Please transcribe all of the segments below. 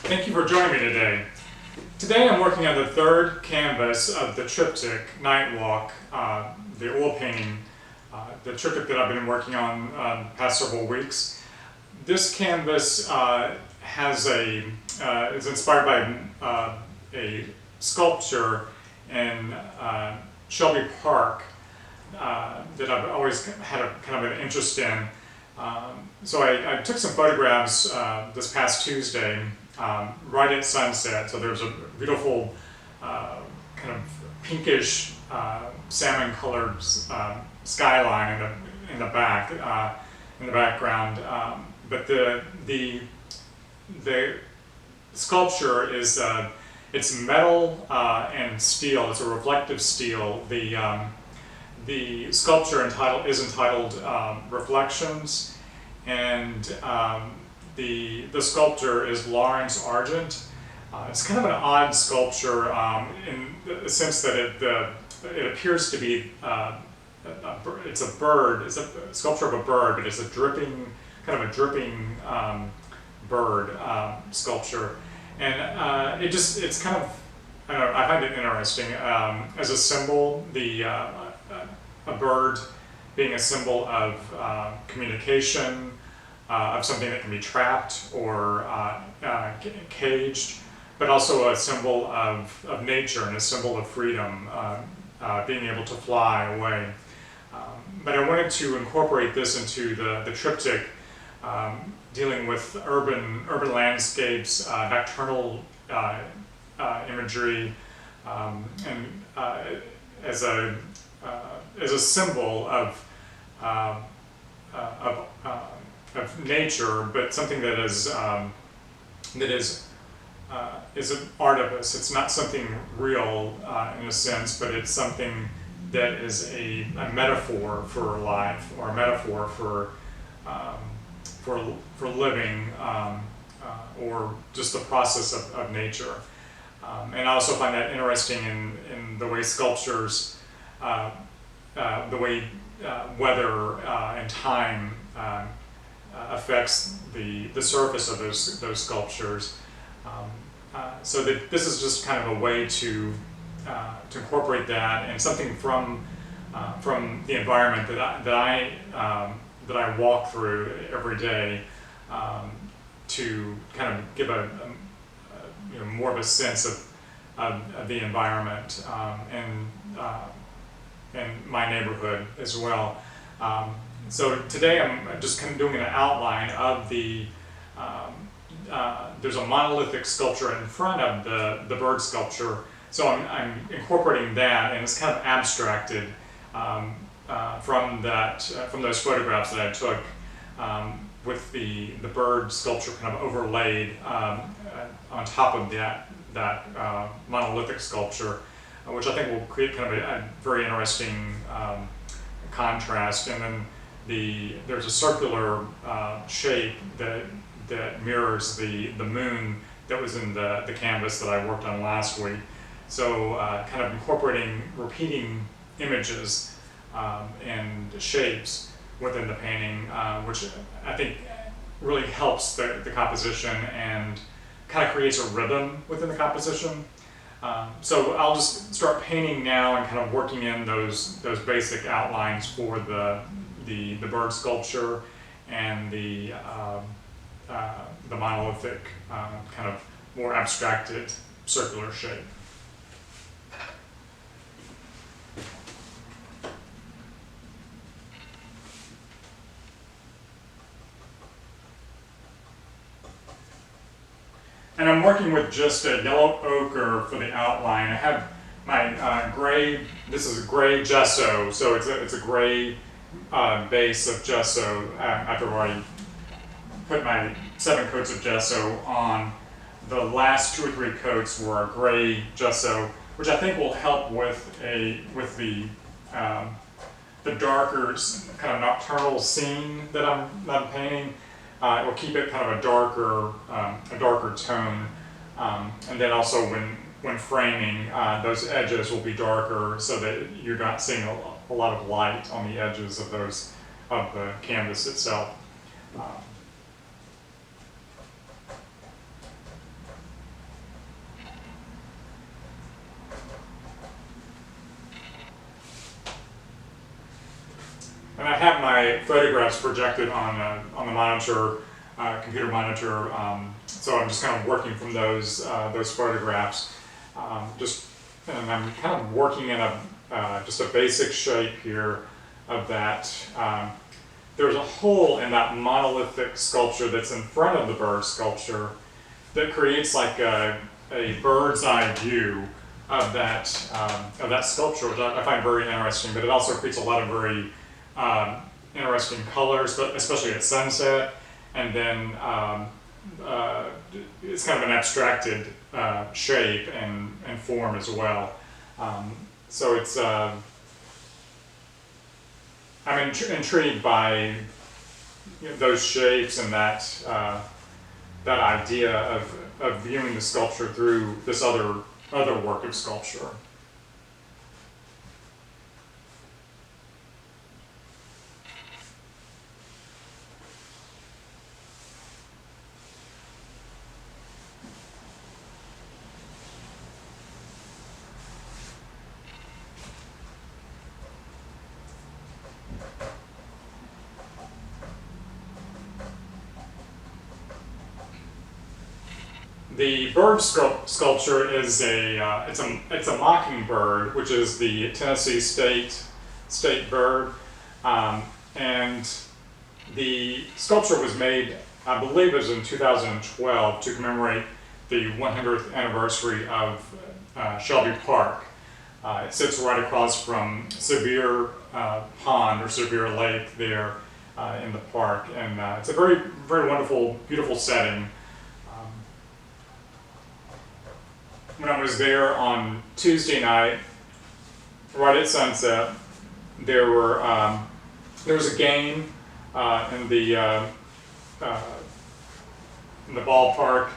Thank you for joining me today. Today I'm working on the third canvas of the triptych Night Walk, the oil painting, the triptych that I've been working on the past several weeks. This canvas is inspired by a sculpture in Shelby Park that I've always had a kind of an interest in. So I took some photographs this past Tuesday right at sunset. So there's a beautiful kind of pinkish salmon-colored skyline in the background. But the sculpture is it's metal and steel. It's a reflective steel. The sculpture is entitled Reflections, and the sculptor is Lawrence Argent. It's kind of an odd sculpture in the sense that it appears to be it's a bird. It's a sculpture of a bird, but it's a dripping bird sculpture, and it's kind of, I don't know, I find it interesting as a symbol. A bird being a symbol of communication, of something that can be trapped or caged, but also a symbol of nature and a symbol of freedom, being able to fly away. But I wanted to incorporate this into the triptych, dealing with urban landscapes, nocturnal imagery, and as a symbol of nature, but something that is an artivist. It's not something real in a sense, but it's something that is a metaphor for life, or a metaphor for living, or just the process of nature. And I also find that interesting in the way sculptures, the way weather and time affects the surface of those sculptures. So that this is just kind of a way to incorporate that, and something from the environment that I walk through every day, to kind of give a more of a sense of the environment and my neighborhood as well. So today I'm just kind of doing an outline of there's a monolithic sculpture in front of the bird sculpture, so I'm incorporating that, and it's kind of abstracted from those photographs that I took, with the bird sculpture kind of overlaid on top of that monolithic sculpture, which I think will create kind of a very interesting contrast. And then there's a circular shape that mirrors the moon that was in the canvas that I worked on last week. So kind of incorporating repeating images and shapes within the painting, which I think really helps the composition and kind of creates a rhythm within the composition. So I'll just start painting now and kind of working in those basic outlines for the bird sculpture and the monolithic kind of more abstracted circular shape. And I'm working with just a yellow ochre for the outline. I have my gray, this is gray gesso, so it's a gray base of gesso after I put my 7 coats of gesso on. The last 2 or 3 coats were a gray gesso, which I think will help with the darker kind of nocturnal scene that I'm painting. It will keep it kind of a darker tone, and then also when framing, those edges will be darker so that you're not seeing a lot of light on the edges of the canvas itself. and I have my photographs projected on the monitor, computer monitor. So I'm just kind of working from those photographs. And I'm kind of working in just a basic shape here of that. There's a hole in that monolithic sculpture that's in front of the bird sculpture that creates like a bird's eye view of that sculpture, which I find very interesting. But it also creates a lot of very interesting colors, but especially at sunset. And then it's kind of an abstracted shape and form as well. So it's I'm intrigued by those shapes and that idea of viewing the sculpture through this other work of sculpture. The bird sculpture is it's a mockingbird, which is the Tennessee state bird, and the sculpture was made, I believe, it was in 2012 to commemorate the 100th anniversary of Shelby Park. It sits right across from Sevier Pond or Sevier Lake there in the park, and it's a very, very wonderful, beautiful setting. When I was there on Tuesday night, right at sunset, there was a game in the ballpark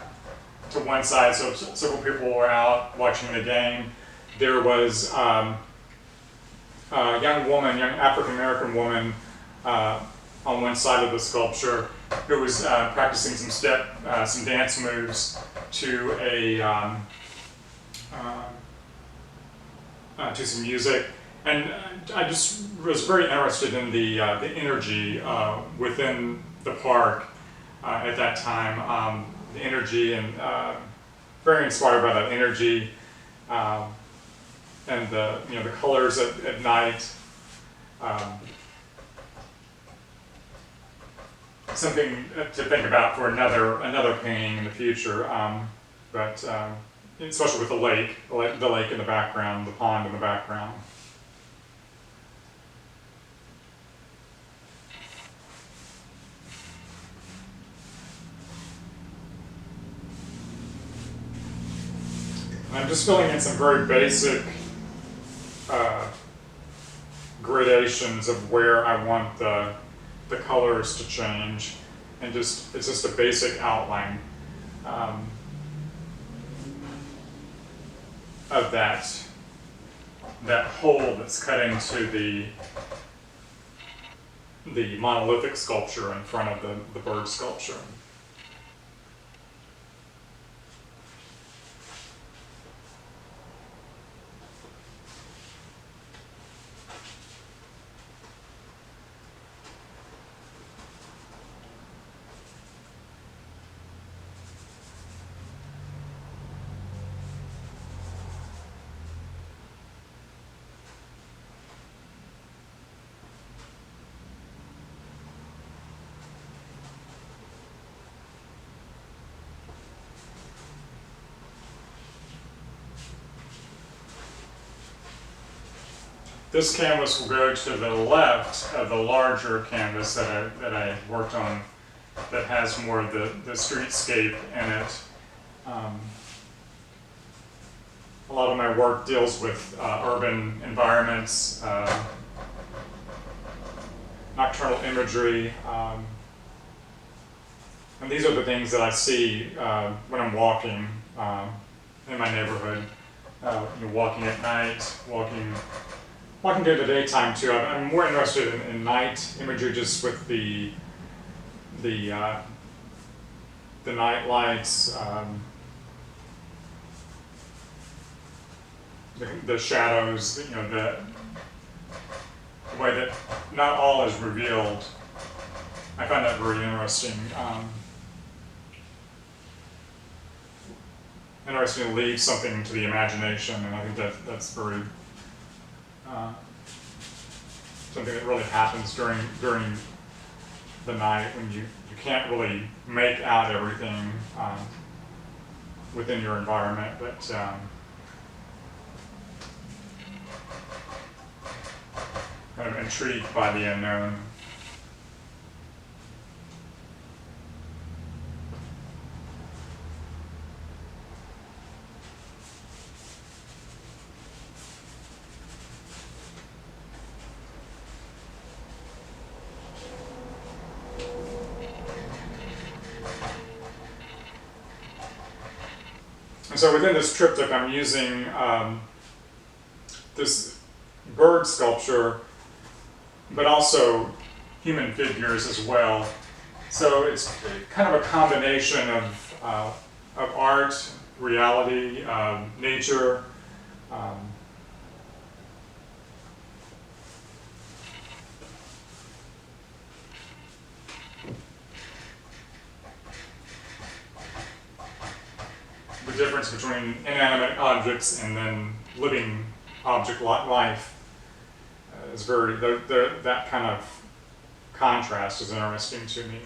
to one side, so several people were out watching the game. There was a young African American woman on one side of the sculpture who was practicing some dance moves to to some music, and I just was very interested in the energy within the park at that time. The energy, and very inspired by that energy, and the colors at night. Something to think about for another painting in the future, but. Especially with the lake in the background, the pond in the background. And I'm just filling in some very basic gradations of where I want the colors to change, and it's just a basic outline. Of that hole that's cut into the monolithic sculpture in front of the bird sculpture. This canvas will go to the left of the larger canvas that I worked on that has more of the streetscape in it. A lot of my work deals with urban environments, nocturnal imagery, and these are the things that I see when I'm walking in my neighborhood. Walking at night, walking during the daytime too. I'm more interested in night imagery, just with the night lights, the shadows. way that not all is revealed. I find that very interesting. Interesting to leave something to the imagination, and I think that's very something that really happens during the night when you can't really make out everything within your environment, but kind of intrigued by the unknown. And so within this triptych, I'm using this bird sculpture, but also human figures as well. So it's kind of a combination of art, reality, nature. The difference between inanimate objects and then living object life is very, that kind of contrast is interesting to me.